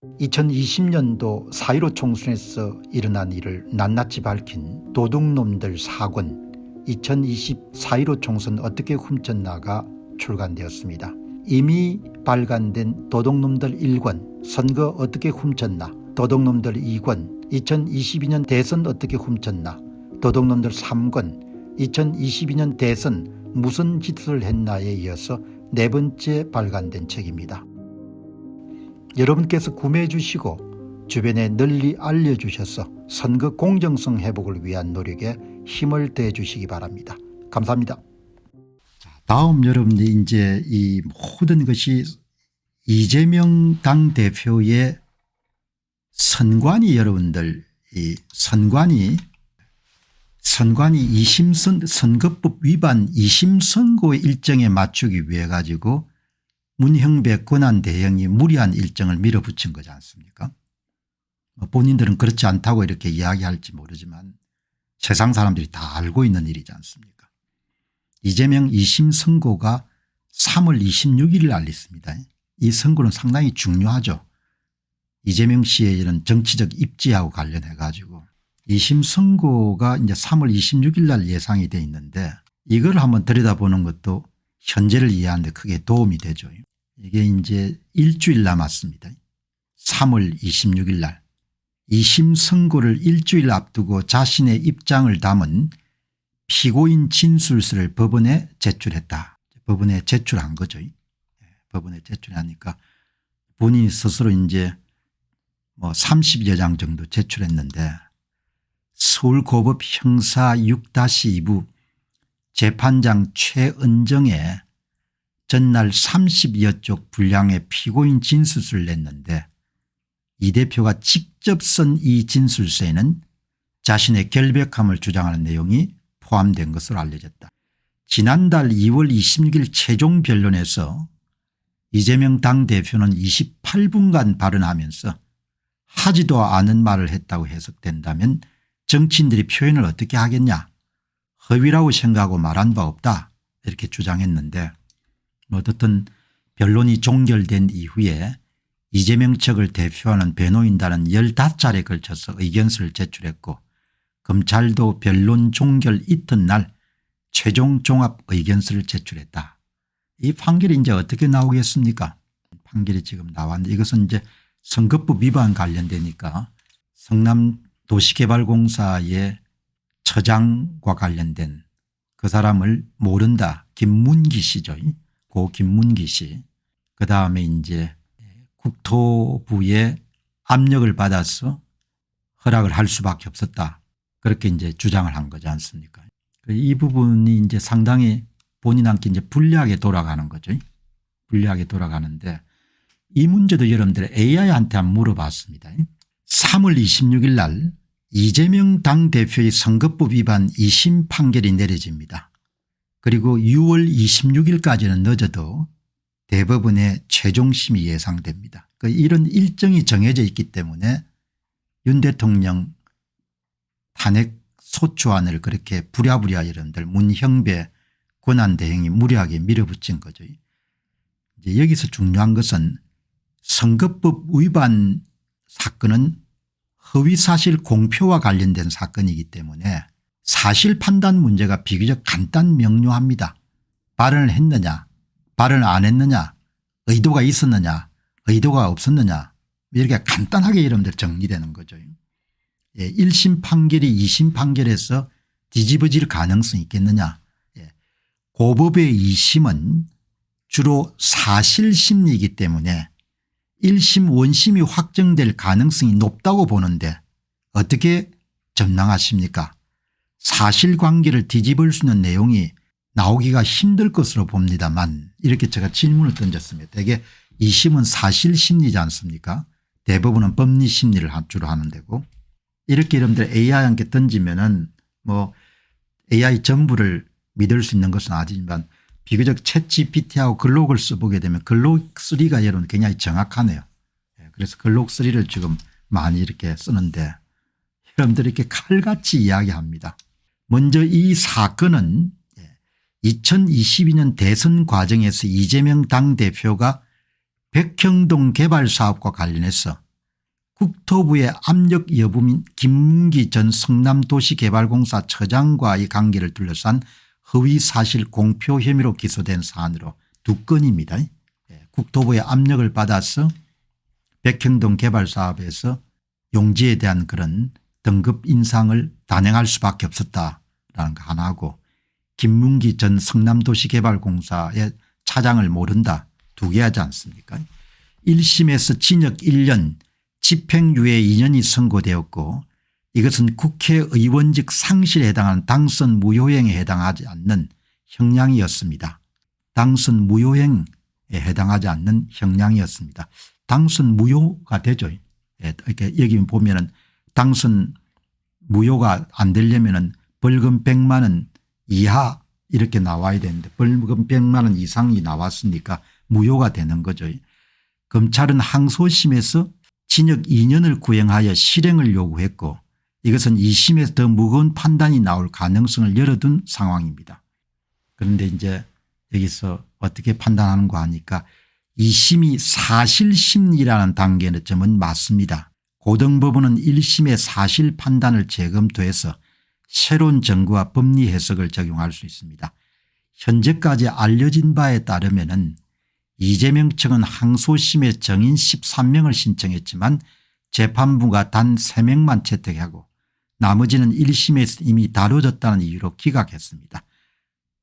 2020년도 4.15 총선에서 일어난 일을 낱낱이 밝힌 도둑놈들 4권 2020 4.15 총선 어떻게 훔쳤나가 출간되었습니다. 이미 발간된 도둑놈들 1권 선거 어떻게 훔쳤나, 도둑놈들 2권 2022년 대선 어떻게 훔쳤나, 도둑놈들 3권 2022년 대선 무슨 짓을 했나에 이어서 네 번째 발간된 책입니다. 여러분께서 구매해 주시고 주변에 널리 알려주셔서 선거 공정성 회복을 위한 노력에 힘을 더해 주시기 바랍니다. 감사합니다. 다음 여러분들 이제 이 모든 것이 이재명 당대표의 선관위 여러분들 이 선관위 2심 선거법 위반 2심 선고 일정에 맞추기 위해 가지고 문형배 권한대행이 무리한 일정을 밀어붙인 거지 않습니까? 본인들은 그렇지 않다고 이렇게 이야기할지 모르지만 세상 사람들이 다 알고 있는 일이지 않습니까? 이재명 2심 선고가 3월 26일을 알렸습니다. 이 선고는 상당히 중요하죠. 이재명 씨의 이런 정치적 입지하고 관련해 가지고 2심 선고가 이제 3월 26일 날 예상이 돼 있는데 이걸 한번 들여다보는 것도 현재를 이해하는 데 크게 도움이 되죠. 이게 이제 일주일 남았습니다. 3월 26일 날 2심 선고를 일주일 앞두고 자신의 입장을 담은 피고인 진술서를 법원에 제출했다. 법원에 제출한 거죠. 법원에 제출하니까 본인이 스스로 이제 뭐 30여 장 정도 제출했는데 서울고법 형사 6-2부 재판장 최은정에 전날 30여 쪽 분량의 피고인 진술서를 냈는데 이 대표가 직접 쓴 이 진술서에는 자신의 결백함을 주장하는 내용이 포함된 것으로 알려졌다. 지난달 2월 26일 최종 변론에서 이재명 당대표는 28분간 발언하면서 하지도 않은 말을 했다고 해석된다면 정치인들이 표현을 어떻게 하겠냐, 허위라고 생각하고 말한 바 없다 이렇게 주장했는데 어떻든 변론이 종결된 이후에 이재명 측을 대표하는 변호인단은 15차례에 걸쳐서 의견서를 제출했고 검찰도 변론 종결 이튿날 최종 종합 의견서를 제출했다. 이 판결이 이제 어떻게 나오겠습니까? 판결이 지금 나왔는데 이것은 이제 선거법 위반 관련되니까 성남도시개발공사의 처장과 관련된 그 사람을 모른다. 김문기 씨죠. 고 김문기 씨. 그다음에 이제 국토부의 압력을 받아서 허락을 할 수밖에 없었다. 그렇게 이제 주장을 한 거지 않습니까? 이 부분이 이제 상당히 본인한테 이제 불리하게 돌아가는 거죠. 불리하게 돌아가는데 이 문제도 여러분들 AI한테 한번 물어봤습니다. 3월 26일 날 이재명 당대표의 선거법 위반 2심 판결이 내려집니다. 그리고 6월 26일까지는 늦어도 대법원의 최종심이 예상됩니다. 이런 일정이 정해져 있기 때문에 윤 대통령 탄핵 소추안을 그렇게 부랴부랴 여러분들 문형배 권한대행이 무리하게 밀어붙인 거죠. 이제 여기서 중요한 것은 선거법 위반 사건은 허위사실 공표와 관련된 사건이기 때문에 사실 판단 문제가 비교적 간단 명료합니다. 발언을 했느냐, 발언을 안 했느냐, 의도가 있었느냐, 의도가 없었느냐 이렇게 간단하게 여러분들 정리되는 거죠. 1심 판결이 2심 판결에서 뒤집어질 가능성이 있겠느냐. 고법의 2심은 주로 사실심리이기 때문에 1심 원심이 확정될 가능성이 높다고 보는데 어떻게 전망하십니까? 사실관계를 뒤집을 수 있는 내용이 나오기가 힘들 것으로 봅니다만 이렇게 제가 질문을 던졌습니다. 대개 2심은 사실심리지 않습니까? 대부분은 법리심리를 주로 하는 데고 이렇게 여러분들 AI한테 던지면은 뭐 AI 전부를 믿을 수 있는 것은 아니지만 비교적 챗GPT하고 글록을 써보게 되면 글록3가 여러분 굉장히 정확하네요. 그래서 글록3를 지금 많이 이렇게 쓰는데 여러분들이 이렇게 칼같이 이야기합니다. 먼저 이 사건은 2022년 대선 과정에서 이재명 당대표가 백형동 개발사업과 관련해서 국토부의 압력 여부민 김문기 전 성남도시개발공사 처장과의 관계를 둘러싼 허위사실 공표 혐의로 기소된 사안으로 2건입니다. 국토부의 압력을 받아서 백형동 개발사업에서 용지에 대한 그런 등급 인상을 단행할 수밖에 없었다라는 거 하나하고, 김문기 전 성남도시개발공사의 차장을 모른다 2개 하지 않습니까? 1심에서 징역 1년 집행유예 2년이 선고되었고, 이것은 국회의원직 상실에 해당하는 당선 무효행에 해당하지 않는 형량이었습니다. 당선 무효행에 해당하지 않는 형량이었습니다. 당선 무효가 되죠. 이렇게 여기 보면은 당선 무효가 안 되려면은 벌금 100만 원 이하 이렇게 나와야 되는데 벌금 100만 원 이상이 나왔으니까 무효가 되는 거죠. 검찰은 항소심에서 징역 2년을 구형하여 실행을 요구했고, 이것은 2심에서 더 무거운 판단이 나올 가능성을 열어둔 상황입니다. 그런데 이제 여기서 어떻게 판단하는가 하니까 2심이 사실심리라는 단계의 점은 맞습니다. 고등법원은 1심의 사실 판단을 재검토해서 새로운 증거와 법리 해석을 적용할 수 있습니다. 현재까지 알려진 바에 따르면은 이재명 측은 항소심에 정인 13명을 신청했지만 재판부가 단 3명만 채택하고 나머지는 1심에서 이미 다뤄졌다는 이유로 기각했습니다.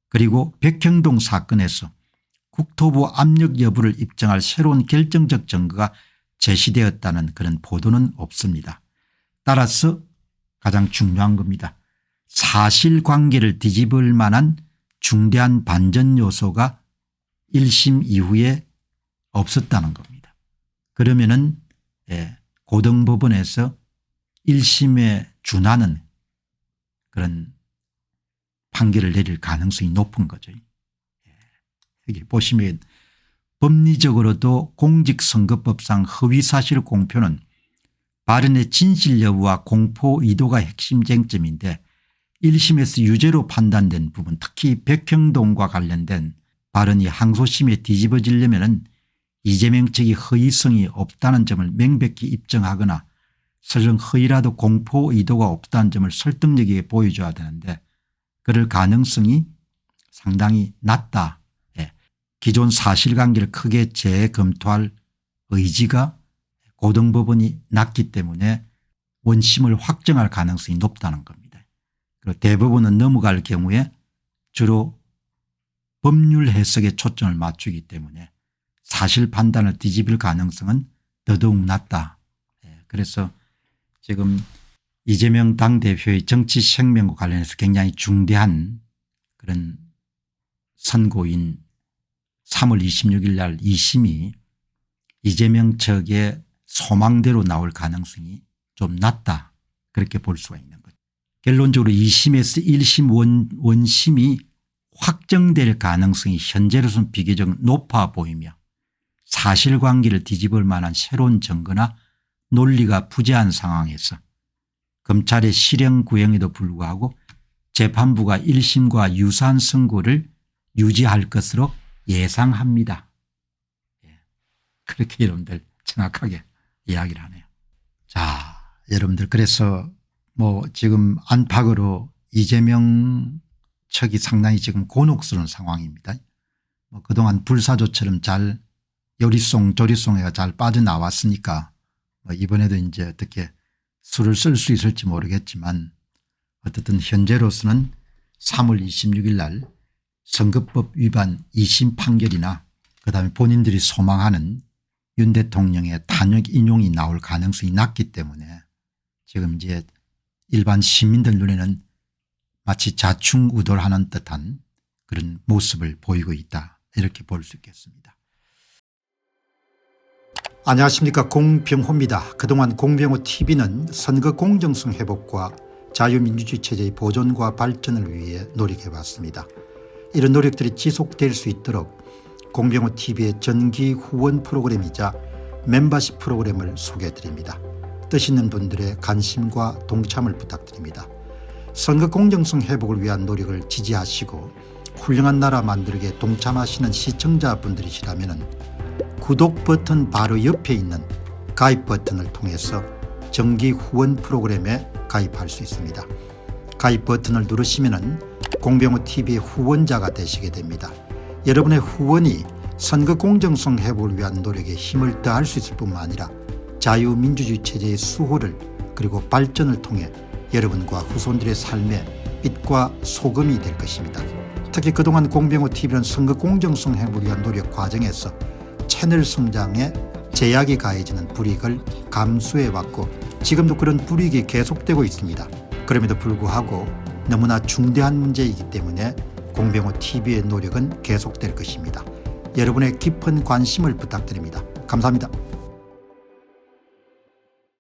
그리고 백형동 사건에서 국토부 압력 여부를 입증할 새로운 결정적 증거가 제시되었다는 그런 보도는 없습니다. 따라서 가장 중요한 겁니다. 사실관계를 뒤집을 만한 중대한 반전 요소가 1심 이후에 없었다는 겁니다. 그러면은 고등법원에서 1심에 준하는 그런 판결을 내릴 가능성이 높은 거죠. 여기 보시면 법리적으로도 공직선거법상 허위사실 공표는 발언의 진실 여부와 공포 의도가 핵심 쟁점인데 1심에서 유죄로 판단된 부분, 특히 백형동과 관련된 발언이 항소심에 뒤집어지려면 이재명 측이 허위성이 없다는 점을 명백히 입증하거나 설령 허위라도 공포 의도가 없다는 점을 설득력 있게 보여줘야 되는데 그럴 가능성이 상당히 낮다. 기존 사실관계를 크게 재검토할 의지가 고등법원이 낮기 때문에 원심을 확정할 가능성이 높다는 겁니다. 그리고 대법원은 넘어갈 경우에 주로 법률 해석에 초점을 맞추기 때문에 사실 판단을 뒤집을 가능성은 더더욱 낮다. 그래서 지금 이재명 당대표의 정치 생명과 관련해서 굉장히 중대한 그런 선고인 3월 26일 날 2심이 이재명 측의 소망대로 나올 가능성이 좀 낮다, 그렇게 볼 수가 있는 거죠. 결론적으로 2심에서 1심 원심이 확정될 가능성이 현재로서는 비교적 높아 보이며 사실관계를 뒤집을 만한 새로운 증거나 논리가 부재한 상황에서 검찰의 실형 구형에도 불구하고 재판부가 1심과 유사한 선고를 유지할 것으로 예상합니다. 그렇게 여러분들 정확하게 이야기를 하네요. 자, 여러분들 그래서 뭐 지금 안팎으로 이재명 측이 상당히 지금 곤혹스러운 상황입니다. 뭐 그동안 불사조처럼 잘 요리송 조리송에가 잘 빠져나왔으니까 뭐 이번에도 이제 어떻게 수를 쓸 수 있을지 모르겠지만 어쨌든 현재로서는 3월 26일 날 선거법 위반 2심 판결이나 그다음에 본인들이 소망하는 윤 대통령의 탄핵 인용이 나올 가능성이 낮기 때문에 지금 이제 일반 시민들 눈에는 마치 자충우돌하는 듯한 그런 모습을 보이고 있다, 이렇게 볼 수 있겠습니다. 안녕하십니까, 공병호입니다. 그동안 공병호 TV는 선거 공정성 회복과 자유민주주의 체제의 보존과 발전을 위해 노력해왔습니다. 이런 노력들이 지속될 수 있도록 공병호 TV의 정기 후원 프로그램이자 멤버십 프로그램을 소개해드립니다. 뜻 있는 분들의 관심과 동참을 부탁드립니다. 선거 공정성 회복을 위한 노력을 지지하시고 훌륭한 나라 만들기에 동참하시는 시청자분들이시라면 구독 버튼 바로 옆에 있는 가입 버튼을 통해서 정기 후원 프로그램에 가입할 수 있습니다. 가입 버튼을 누르시면 공병호TV의 후원자가 되시게 됩니다. 여러분의 후원이 선거 공정성 회복을 위한 노력에 힘을 더할 수 있을 뿐만 아니라 자유민주주의 체제의 수호를 그리고 발전을 통해 여러분과 후손들의 삶에 빛과 소금이 될 것입니다. 특히 그동안 공병호TV는 선거 공정성 회복을 위한 노력 과정에서 채널 성장에 제약이 가해지는 불이익을 감수해왔고 지금도 그런 불이익이 계속되고 있습니다. 그럼에도 불구하고 너무나 중대한 문제이기 때문에 공병호TV의 노력은 계속될 것입니다. 여러분의 깊은 관심을 부탁드립니다. 감사합니다.